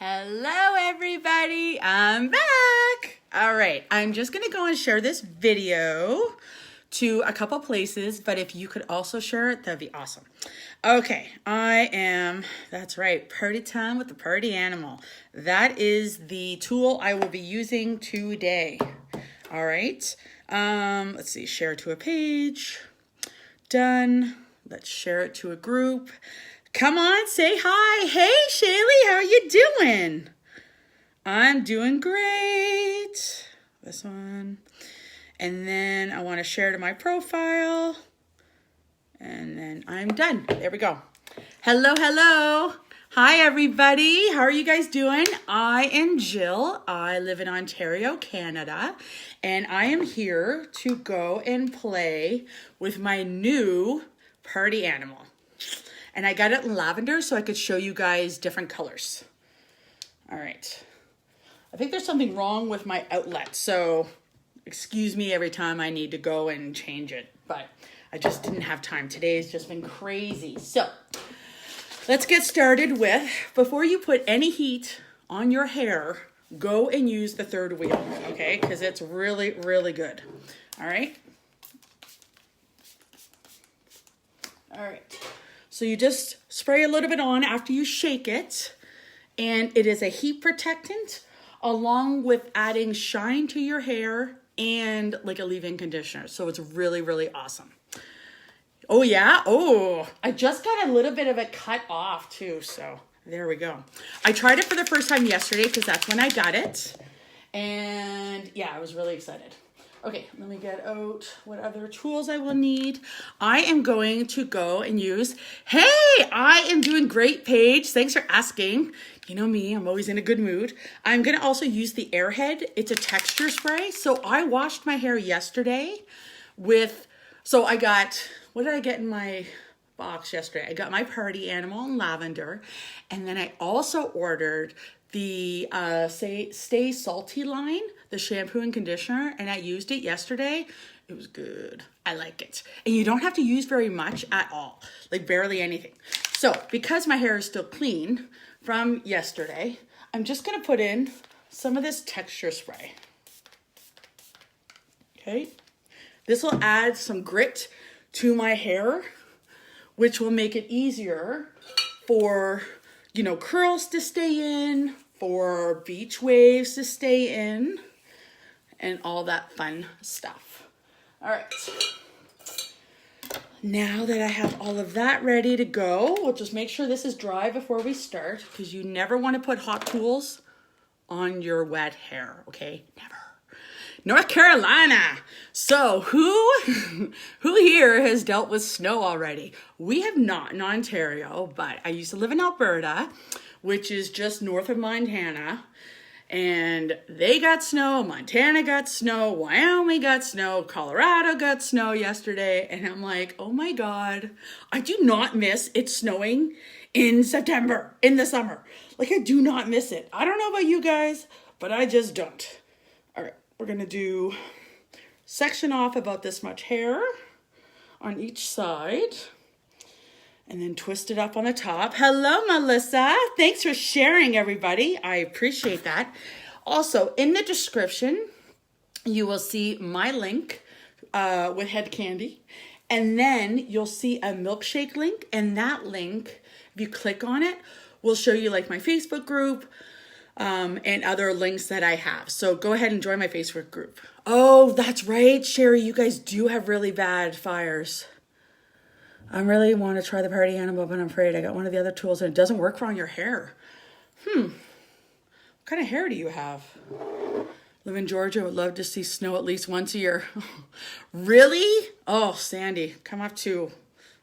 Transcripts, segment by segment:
Hello everybody, I'm back. All right, I'm just gonna go and share this video to a couple places, but if you could also share it, that'd be awesome. Okay, that's right, party time with the party animal. That is the tool I will be using today. All right, let's see, share to a page, done. Let's share it to a group. Come on, say hi. Hey, Shaylee, how are you doing? I'm doing great. This one. And then I want to share to my profile. And then I'm done. There we go. Hello, hello. Hi, everybody. How are you guys doing? I am Jill. I live in Ontario, Canada. And I am here to go and play with my new party animal. And I got it in lavender so I could show you guys different colors. All right. I think there's something wrong with my outlet, so excuse me every time I need to go and change it, but I just didn't have time. Today has just been crazy. So let's get started with, before you put any heat on your hair, go and use the third wheel, okay? Because it's really, really good. All right. All right. So you just spray a little bit on after you shake it, and it is a heat protectant along with adding shine to your hair and like a leave-in conditioner. So it's really, really awesome. Oh yeah, oh, I just got a little bit of it cut off too, so there we go. I tried it for the first time yesterday because that's when I got it, and yeah, I was really excited. Okay, let me get out what other tools I will need. I am going to go and use, hey, I am doing great, Paige. Thanks for asking. You know me, I'm always in a good mood. I'm gonna also use the Airhead. It's a texture spray. So I washed my hair yesterday with, so I got, what did I get in my box yesterday? I got my party animal in lavender. And then I also ordered the Stay Salty line, the shampoo and conditioner, and I used it yesterday. It was good. I like it. And you don't have to use very much at all, like barely anything. So because my hair is still clean from yesterday, I'm just gonna put in some of this texture spray. Okay. This will add some grit to my hair, which will make it easier for, you know, curls to stay in, for beach waves to stay in, and all that fun stuff. All right. Now that I have all of that ready to go, we'll just make sure this is dry before we start, because you never want to put hot tools on your wet hair, okay? Never. North Carolina. So who here has dealt with snow already? We have not in Ontario, but I used to live in Alberta, which is just north of Montana. And they got snow, Montana got snow, Wyoming got snow, Colorado got snow yesterday. And I'm like, oh my God, I do not miss it snowing in September, in the summer. Like, I do not miss it. I don't know about you guys, but I just don't. All right, we're gonna do section off about this much hair on each side. And then twist it up on the top. Hello, Melissa. Thanks for sharing, everybody. I appreciate that. Also, in the description, you will see my link with Head Kandy. And then you'll see a milkshake link. And that link, if you click on it, will show you like my Facebook group and other links that I have. So go ahead and join my Facebook group. Oh, that's right, Sherry. You guys do have really bad fires. I really want to try the party animal, but I'm afraid I got one of the other tools and it doesn't work for on your hair. What kind of hair do you have? Live in Georgia, would love to see snow at least once a year. Really? Oh, Sandy, come up to,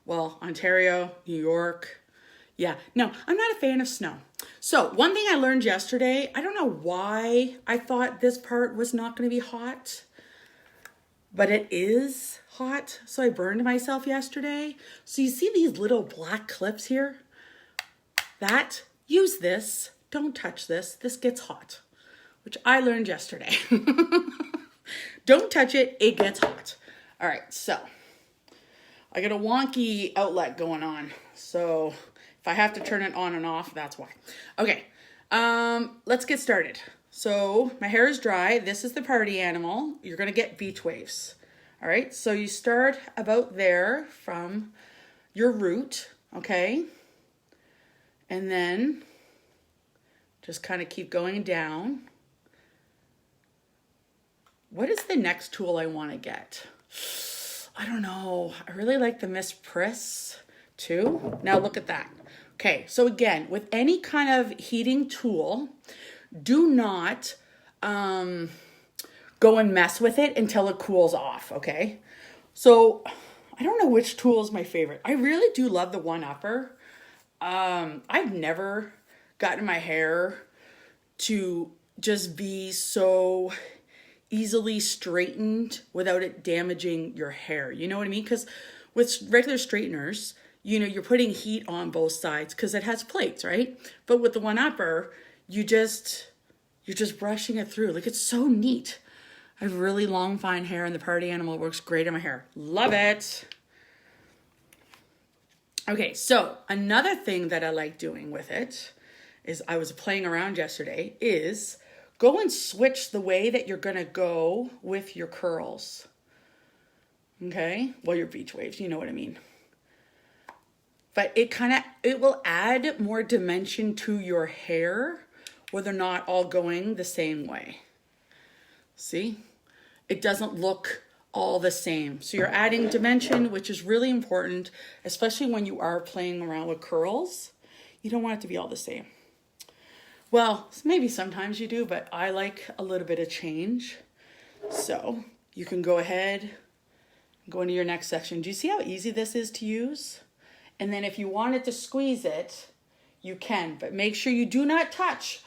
well, Ontario, New York. Yeah, no, I'm not a fan of snow. So one thing I learned yesterday, I don't know why I thought this part was not going to be hot, but it is hot. So I burned myself yesterday. So you see these little black clips here? Use this. Don't touch this. This gets hot, which I learned yesterday. Don't touch it. It gets hot. All right. So I got a wonky outlet going on. So if I have to turn it on and off, that's why. Okay. Let's get started. So my hair is dry. This is the party animal. You're going to get beach waves. All right. So you start about there from your root. Okay. And then just kind of keep going down. What is the next tool I want to get? I don't know. I really like the Miss Priss too. Now look at that. Okay, so again, with any kind of heating tool, do not go and mess with it until it cools off, okay? So I don't know which tool is my favorite. I really do love the one-upper. I've never gotten my hair to just be so easily straightened without it damaging your hair. You know what I mean? Because with regular straighteners, you know, you're putting heat on both sides because it has plates, right? But with the one-upper, you're just brushing it through. Like, it's so neat. I have really long, fine hair, and the party animal works great in my hair. Love it. Okay, so another thing that I like doing with it is, I was playing around yesterday, is go and switch the way that you're going to go with your curls. Okay? Well, your beach waves, you know what I mean. But it will add more dimension to your hair where they're not all going the same way. See? It doesn't look all the same. So you're adding dimension, which is really important, especially when you are playing around with curls. You don't want it to be all the same. Well, maybe sometimes you do, but I like a little bit of change. So you can go ahead and go into your next section. Do you see how easy this is to use? And then if you wanted to squeeze it, you can, but make sure you do not touch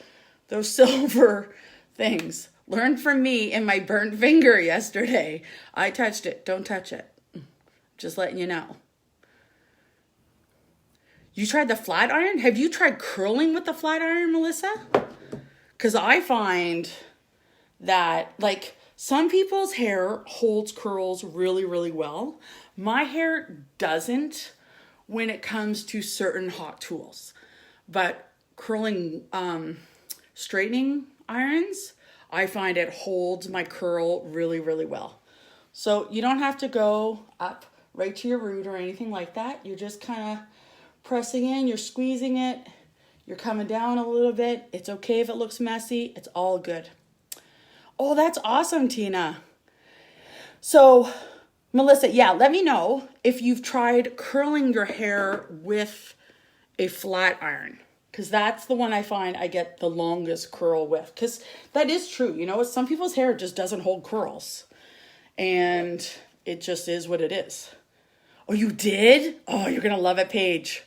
those silver things. Learn from me and my burnt finger yesterday. I touched it. Don't touch it. Just letting you know. You tried the flat iron? Have you tried curling with the flat iron, Melissa? Because I find that, like, some people's hair holds curls really, really well. My hair doesn't when it comes to certain hot tools. But curling, straightening irons, I find it holds my curl really, really well. So you don't have to go up right to your root or anything like that. You're just kind of pressing in, you're squeezing it, you're coming down a little bit. It's okay if it looks messy. It's all good. Oh, that's awesome, Tina. So, Melissa, yeah, let me know if you've tried curling your hair with a flat iron, because that's the one I find I get the longest curl with. Because that is true. You know, some people's hair just doesn't hold curls, and it just is what it is. Oh, you did? Oh, you're going to love it, Paige.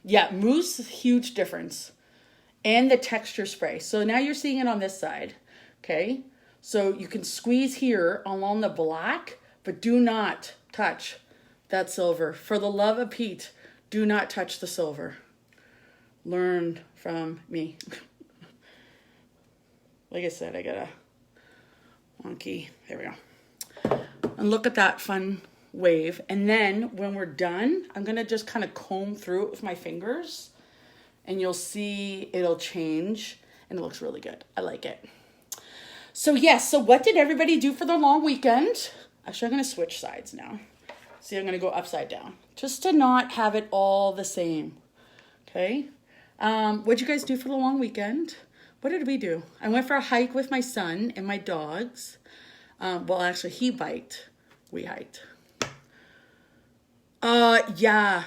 Yeah, mousse, huge difference. And the texture spray. So now you're seeing it on this side. Okay? So you can squeeze here along the black, but do not touch that silver. For the love of Pete, do not touch the silver. Learn from me. Like I said, I got a wonky. There we go. And look at that fun wave. And then when we're done, I'm going to just kind of comb through it with my fingers. And you'll see it'll change. And it looks really good. I like it. So yes, so what did everybody do for the long weekend? Actually, I'm going to switch sides now. See, I'm going to go upside down. Just to not have it all the same. Okay? What'd you guys do for the long weekend? What did we do? I went for a hike with my son and my dogs. Well, actually, he biked. We hiked. Yeah.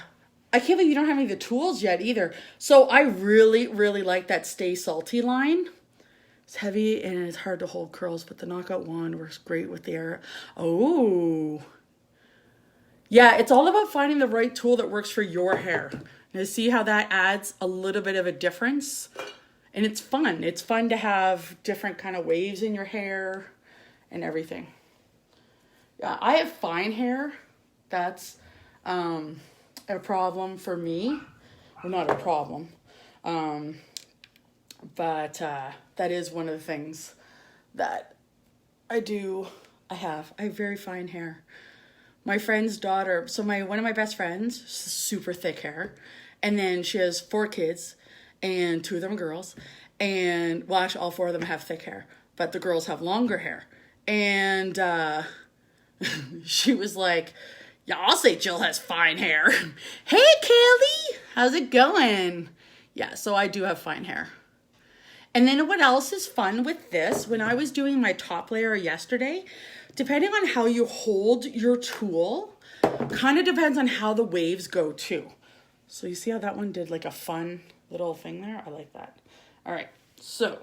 I can't believe you don't have any of the tools yet either. So I really, really like that Stay Salty line. It's heavy and it's hard to hold curls, but the Knockout wand works great with the air. Oh. Yeah, it's all about finding the right tool that works for your hair. Now see how that adds a little bit of a difference? And it's fun. It's fun to have different kind of waves in your hair and everything. Yeah, I have fine hair. That's a problem for me. Well, not a problem. But that is one of the things that I have very fine hair. My friend's daughter, so one of my best friends, super thick hair, and then she has 4 kids, and 2 of them are girls. And, well, actually, all 4 of them have thick hair, but the girls have longer hair. And she was like, yeah, I'll say Jill has fine hair. Hey, Kaylee, how's it going? Yeah, so I do have fine hair. And then what else is fun with this, when I was doing my top layer yesterday, depending on how you hold your tool, kind of depends on how the waves go too. So you see how that one did like a fun little thing there? I like that. All right, so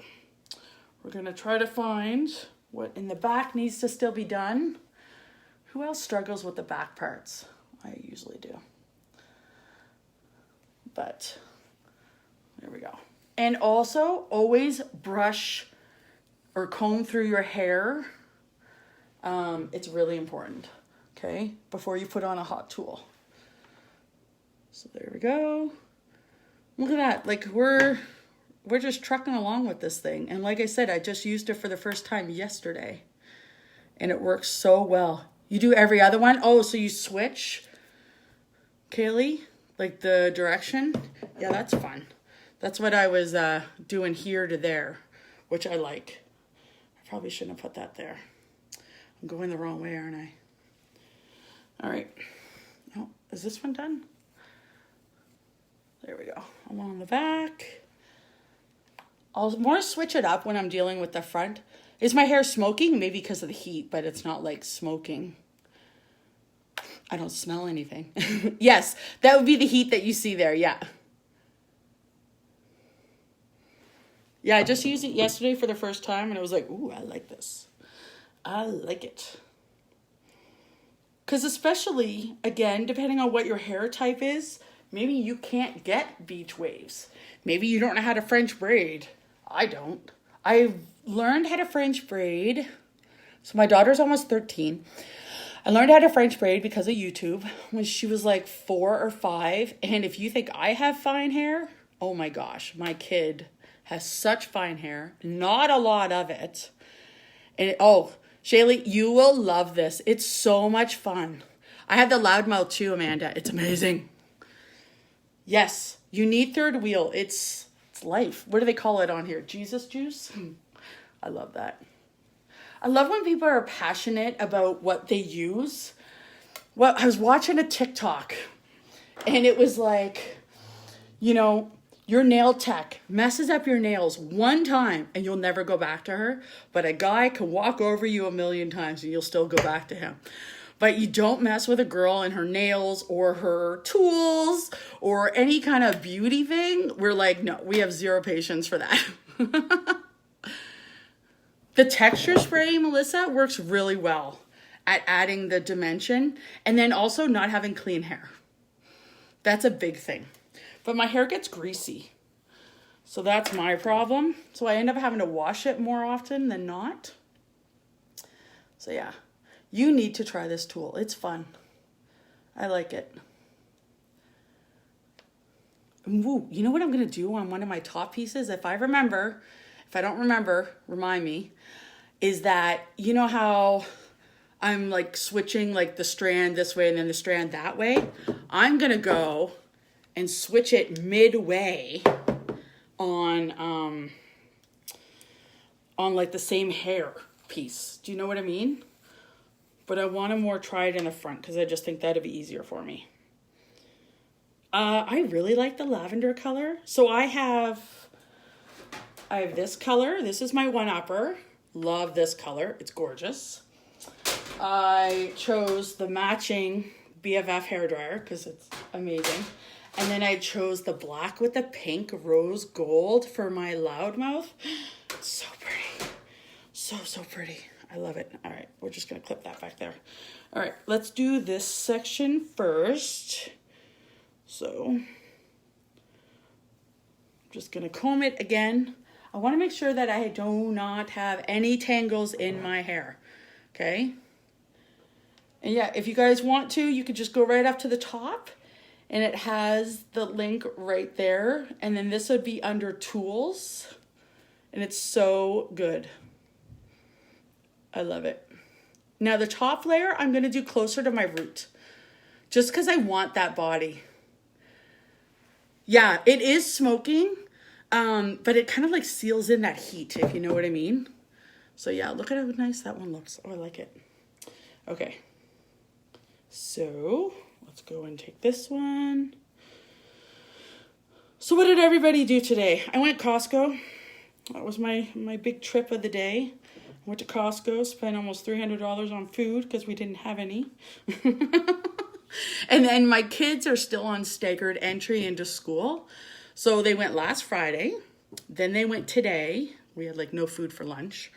we're gonna try to find what in the back needs to still be done. Who else struggles with the back parts? I usually do. But there we go. And also always brush or comb through your hair. It's really important, okay? Before you put on a hot tool. So there we go. Look at that, like we're just trucking along with this thing. And like I said, I just used it for the first time yesterday. And it works so well. You do every other one? Oh, so you switch, Kaylee? Like the direction? Yeah, that's fun. That's what I was doing here to there, which I like. I probably shouldn't have put that there. I'm going the wrong way, aren't I? All right. Oh, is this one done? There we go. Along the back. I'll more switch it up when I'm dealing with the front. Is my hair smoking? Maybe because of the heat, but it's not like smoking. I don't smell anything. Yes, that would be the heat that you see there, yeah. Yeah, I just used it yesterday for the first time, and I was like, ooh, I like this. I like it. Because especially, again, depending on what your hair type is, maybe you can't get beach waves. Maybe you don't know how to French braid. I don't. I've learned how to French braid. So my daughter's almost 13. I learned how to French braid because of YouTube when she was like 4 or 5. And if you think I have fine hair, oh my gosh, my kid has such fine hair. Not a lot of it. And oh, Shaylee, you will love this. It's so much fun. I have the loudmouth too, Amanda. It's amazing. Yes, you need third wheel. It's life. What do they call it on here? Jesus juice? I love that. I love when people are passionate about what they use. Well, I was watching a TikTok and it was like, you know, your nail tech messes up your nails one time and you'll never go back to her. But a guy can walk over you a million times and you'll still go back to him. But you don't mess with a girl and her nails or her tools or any kind of beauty thing. We're like, no, we have zero patience for that. The texture spray, Melissa, works really well at adding the dimension and then also not having clean hair. That's a big thing. But my hair gets greasy. So that's my problem. So I end up having to wash it more often than not. So yeah, you need to try this tool. It's fun. I like it. Ooh, you know what I'm going to do on one of my top pieces? If I don't remember, remind me, is that, you know how I'm like switching like the strand this way and then the strand that way? I'm going to go and switch it midway on like the same hair piece. Do you know what I mean? But I want to more try it in the front because I just think that'd be easier for me. I really like the lavender color. So I have this color. This is my one-upper. Love this color. It's gorgeous. I chose the matching BFF hairdryer because it's amazing. And then I chose the black with the pink rose gold for my loudmouth. It's so pretty. So pretty. I love it. All right, we're just going to clip that back there. All right, let's do this section first. So, just going to comb it again. I want to make sure that I do not have any tangles in my hair. Okay? And yeah, if you guys want to, you could just go right up to the top. And it has the link right there. And then this would be under tools. And it's so good. I love it. Now the top layer, I'm going to do closer to my root. Just because I want that body. Yeah, it is smoking. But it kind of like seals in that heat, if you know what I mean. So yeah, look at how nice that one looks. Oh, I like it. Okay. So let's go and take this one. So what did everybody do today? I went Costco. That was my big trip of the day. I went to Costco, spent almost $300 on food because we didn't have any. And then my kids are still on staggered entry into school. So they went last Friday. Then they went today. We had like no food for lunch.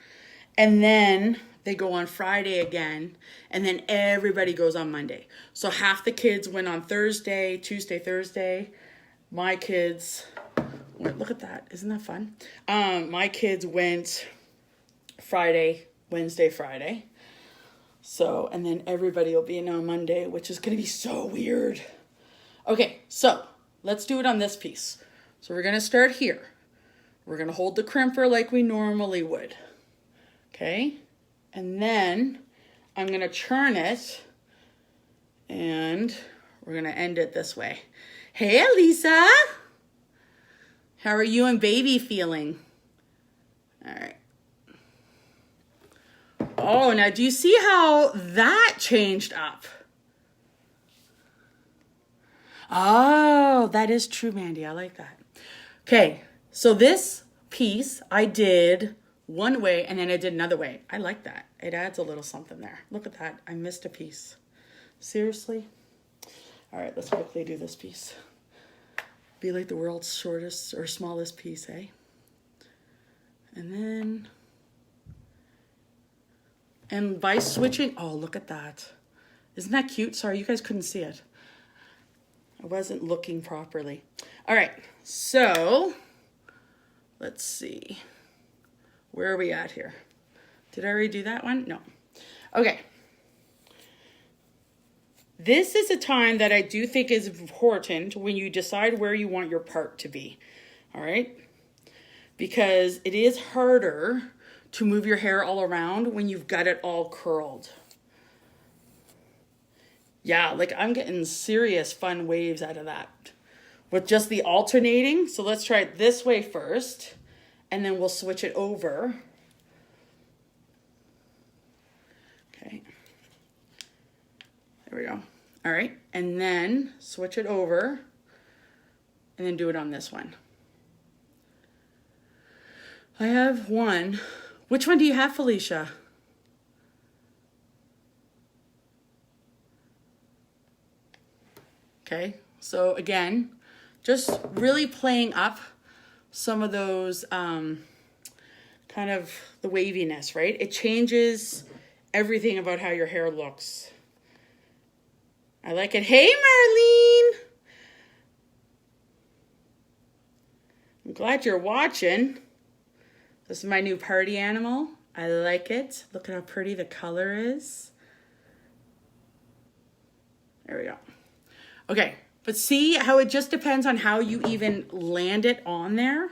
And then they go on Friday again. And then everybody goes on Monday. So half the kids went on Thursday, Tuesday, Thursday. My kids went, look at that. Isn't that fun? My kids went Friday, Wednesday, Friday. So, and then everybody will be in on Monday, which is going to be so weird. Okay, so let's do it on this piece. So we're going to start here. We're going to hold the crimper like we normally would. Okay? And then I'm going to churn it and we're going to end it this way. Hey, Elisa. How are you and baby feeling? All right. Oh, now do you see how that changed up? Oh, that is true, Mandy. I like that. Okay, so this piece I did one way and then I did another way. I like that. It adds a little something there. Look at that. I missed a piece. Seriously? All right, let's quickly do this piece. Be like the world's shortest or smallest piece, eh? And then... And by switching, oh, look at that. Isn't that cute? Sorry, you guys couldn't see it. I wasn't looking properly. All right, so let's see. Where are we at here? Did I already do that one? No. Okay. This is a time that I do think is important when you decide where you want your part to be. All right? Because it is harder to move your hair all around when you've got it all curled. Yeah, like I'm getting serious fun waves out of that. With just the alternating. So let's try it this way first. And then we'll switch it over. Okay. There we go. All right. And then switch it over. And then do it on this one. I have one. Which one do you have, Felicia? Okay, so again, just really playing up some of those kind of the waviness, right? It changes everything about how your hair looks. I like it. Hey, Marlene! I'm glad you're watching. This is my new party animal. I like it. Look at how pretty the color is. There we go. Okay, but see how it just depends on how you even land it on there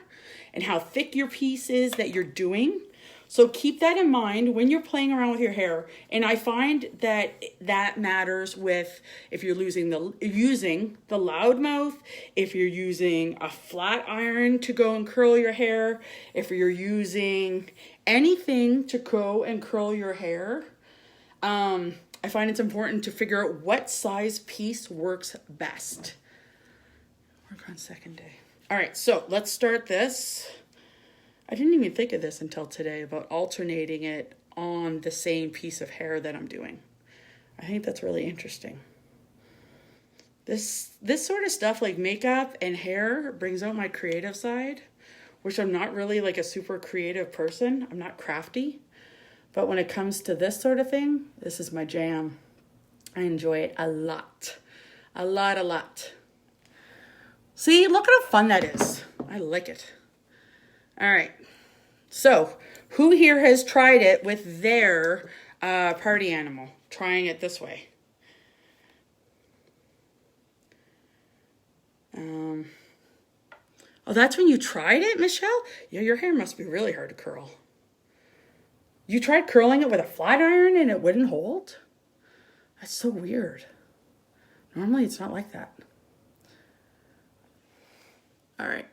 and how thick your piece is that you're doing. So keep that in mind when you're playing around with your hair. And I find that that matters with if you're using the loudmouth, if you're using a flat iron to go and curl your hair, if you're using anything to go and curl your hair. I find it's important to figure out what size piece works best. Work on second day. All right, so let's start this. I didn't even think of this until today about alternating it on the same piece of hair that I'm doing. I think that's really interesting. This sort of stuff like makeup and hair brings out my creative side, which I'm not really like a super creative person. I'm not crafty. But when it comes to this sort of thing, this is my jam. I enjoy it a lot. A lot. See, look at how fun that is. I like it. All right. So, who here has tried it with their party animal? Trying it this way. Oh, that's when you tried it, Michelle? Yeah, your hair must be really hard to curl. You tried curling it with a flat iron and it wouldn't hold? That's so weird. Normally it's not like that. All right.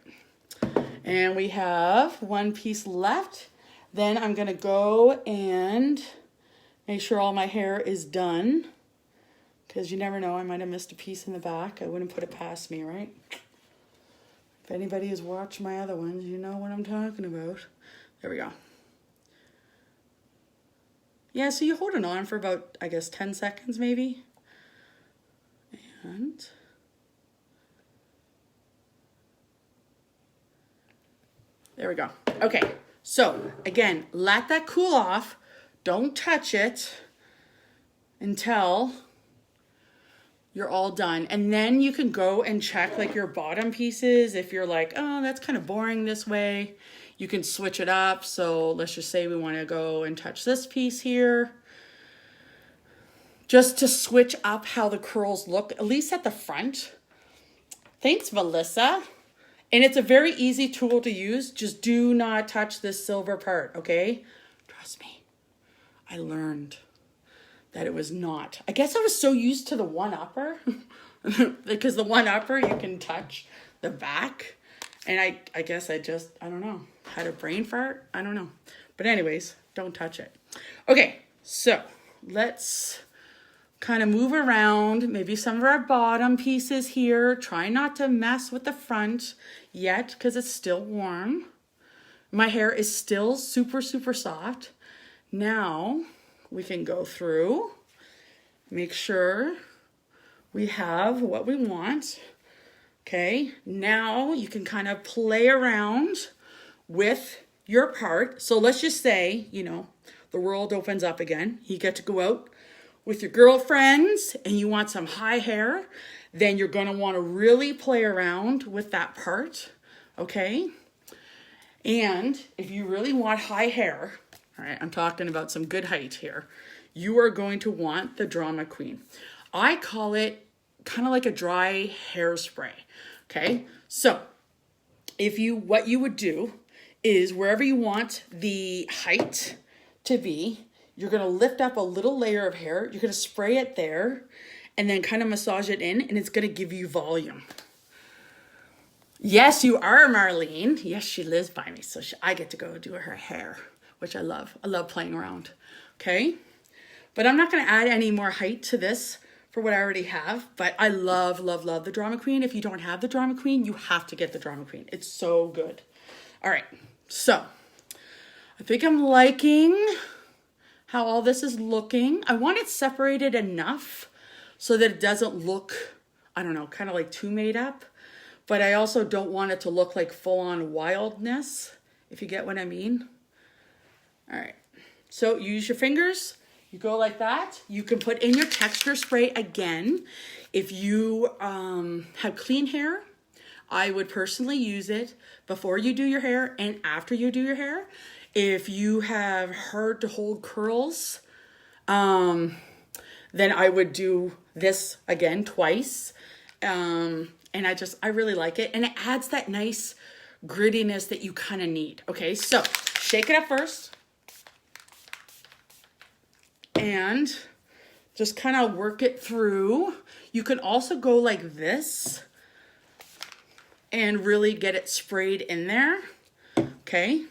And we have one piece left. Then I'm gonna go and make sure all my hair is done, because you never know, I might have missed a piece in the back. I wouldn't put it past me, right? If anybody has watched my other ones, you know what I'm talking about. There we go. Yeah, so you hold it on for about, I guess, 10 seconds maybe. And there we go. Okay, so again, let that cool off. Don't touch it until you're all done. And then you can go and check like your bottom pieces. If you're like, oh, that's kind of boring this way, you can switch it up. So let's just say we want to go and touch this piece here, just to switch up how the curls look, at least at the front. Thanks, Melissa. And it's a very easy tool to use. Just do not touch this silver part, okay? Trust me, I learned that it was not. I guess I was so used to the one-upper because the one-upper you can touch the back. And I guess I don't know, had a brain fart. I don't know. But anyways, don't touch it. Okay, so let's kind of move around maybe some of our bottom pieces here. Try not to mess with the front yet because it's still warm. My hair is still super, super soft. Now we can go through, make sure we have what we want. Okay, now you can kind of play around with your part. So let's just say, you know, the world opens up again. You get to go out with your girlfriends and you want some high hair, then you're going to want to really play around with that part, okay? And if you really want high hair, all right, I'm talking about some good height here, you are going to want the Drama Queen. I call it kind of like a dry hairspray, okay? So what you would do is wherever you want the height to be, you're going to lift up a little layer of hair. You're going to spray it there and then kind of massage it in, and it's going to give you volume. Yes, you are, Marlene. Yes, she lives by me, so I get to go do her hair, which I love. I love playing around, okay? But I'm not going to add any more height to this for what I already have, but I love, love, love the Drama Queen. If you don't have the Drama Queen, you have to get the Drama Queen. It's so good. All right, so I think I'm liking how all this is looking. I want it separated enough so that it doesn't look, I don't know, kind of like too made up. But I also don't want it to look like full-on wildness, if you get what I mean. All right, so use your fingers. You go like that. You can put in your texture spray again. If you have clean hair, I would personally use it before you do your hair and after you do your hair. If you have hard to hold curls, then I would do this again twice. And I really like it. And it adds that nice grittiness that you kind of need. Okay, so shake it up first. And just kind of work it through. You can also go like this and really get it sprayed in there. Okay.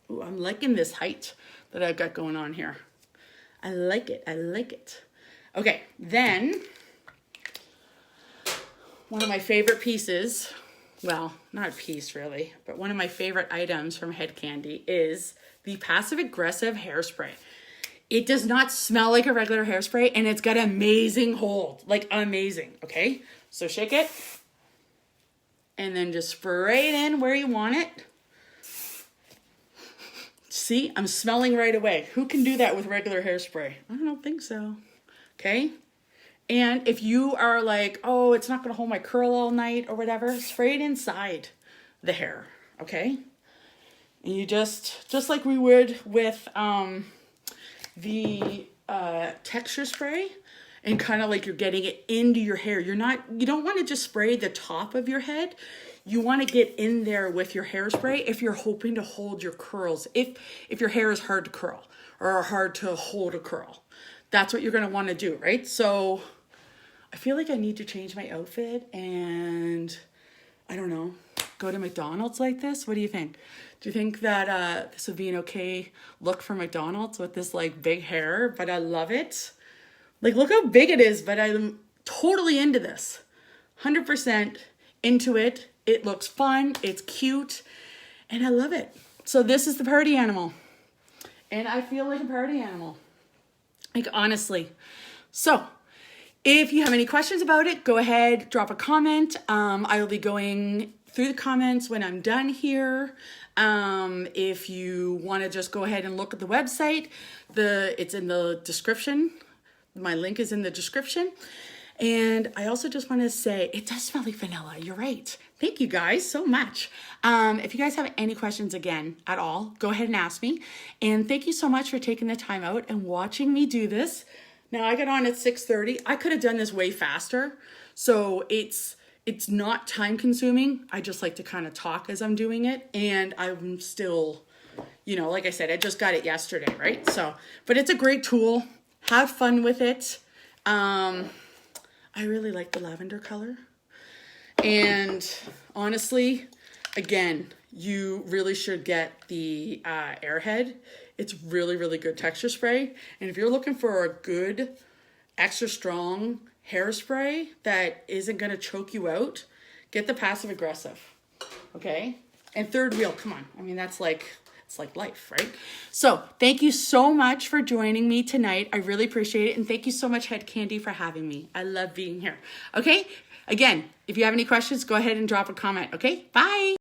Ooh, I'm liking this height that I've got going on here. I like it. I like it. Okay, then one of my favorite pieces, well, not a piece really, but one of my favorite items from Head Kandy is the passive aggressive hairspray. It does not smell like a regular hairspray, and it's got amazing hold, like amazing, okay? So shake it, and then just spray it in where you want it. See, I'm smelling right away. Who can do that with regular hairspray? I don't think so, okay? And if you are like, oh, it's not gonna hold my curl all night or whatever, spray it inside the hair, okay? And you just like we would with the texture spray, and kind of like you're getting it into your hair. You don't want to just spray the top of your head. You want to get in there with your hairspray if you're hoping to hold your curls. If your hair is hard to curl or hard to hold a curl, that's what you're going to want to do, right? So I feel like I need to change my outfit, and I don't know. go to McDonald's like this? What do you think? Do you think that this would be an okay look for McDonald's with this like big hair? But I love it. Like, look how big it is, but I'm totally into this. 100% into it. It looks fun. It's cute. And I love it. So this is the party animal. And I feel like a party animal. Like, honestly. So if you have any questions about it, go ahead, drop a comment. I will be going through the comments when I'm done here. If you want to just go ahead and look at the website, it's in the description. My link is in the description. And I also just want to say, it does smell like vanilla. You're right. Thank you guys so much. If you guys have any questions again at all, go ahead and ask me. And thank you so much for taking the time out and watching me do this. Now I got on at 6:30. I could have done this way faster. So it's not time consuming. I just like to kind of talk as I'm doing it. And I'm still, like I said, I just got it yesterday, right? So, but it's a great tool. Have fun with it. I really like the lavender color. And honestly, again, you really should get the Airhead. It's really, really good texture spray. And if you're looking for a good, extra strong hairspray that isn't going to choke you out, get the passive aggressive. Okay? And third wheel, come on. I mean, it's like life, right? So thank you so much for joining me tonight. I really appreciate it. And thank you so much, Head Kandy, for having me. I love being here. Okay? Again, if you have any questions, go ahead and drop a comment. Okay? Bye.